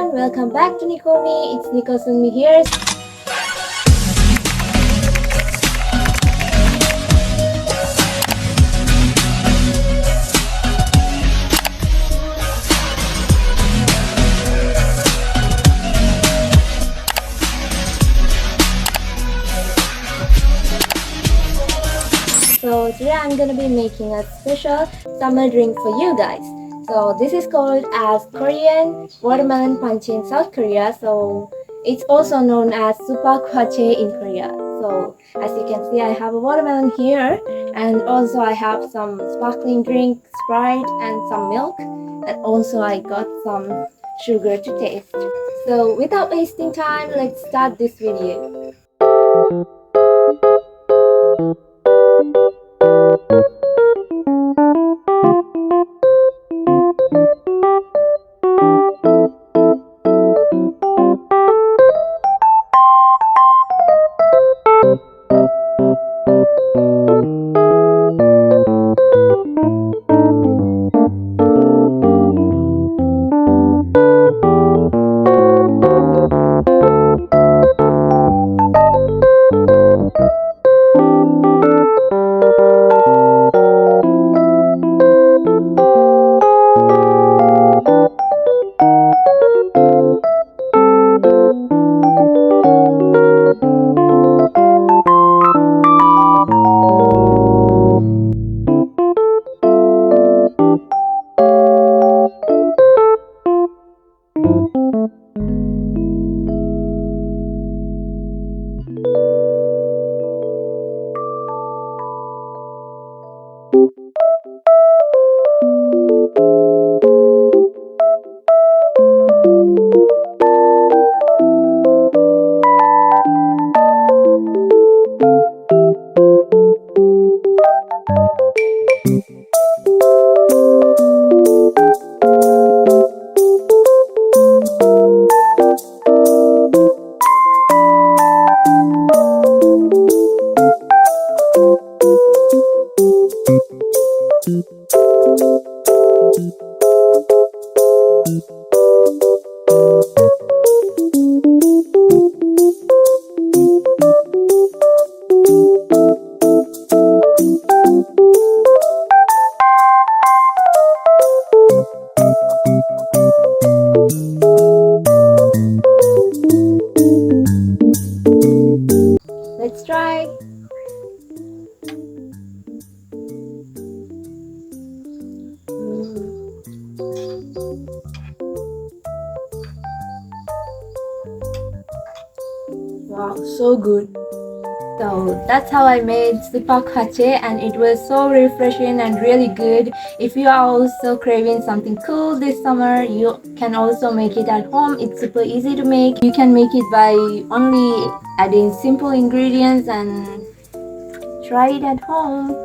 everyone, welcome back to Niko Me. It's Niko Sunmi here. So today I'm gonna be making a special summer drink for you guys. So this is called as Korean watermelon punch in South Korea. So it's also known as supa kwache in Korea. So as you can see, I have a watermelon here, and also I have some sparkling drink, Sprite, and some milk, and also I got some sugar to taste. So without wasting time, let's start this video. Let's try. Wow, so good. So that's how I made supa kwache, and it was so refreshing and really good. If you are also craving something cool this summer, you can also make it at home. It's super easy to make. You can make it by only adding simple ingredients and try it at home.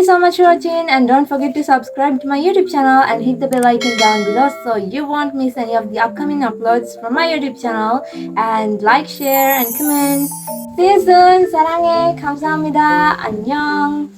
so much for watching, and don't forget to subscribe to my YouTube channel and hit the bell icon down below so you won't miss any of the upcoming uploads from my YouTube channel. And like, share, and comment. See you soon. 사랑해. 감사합니다. 안녕.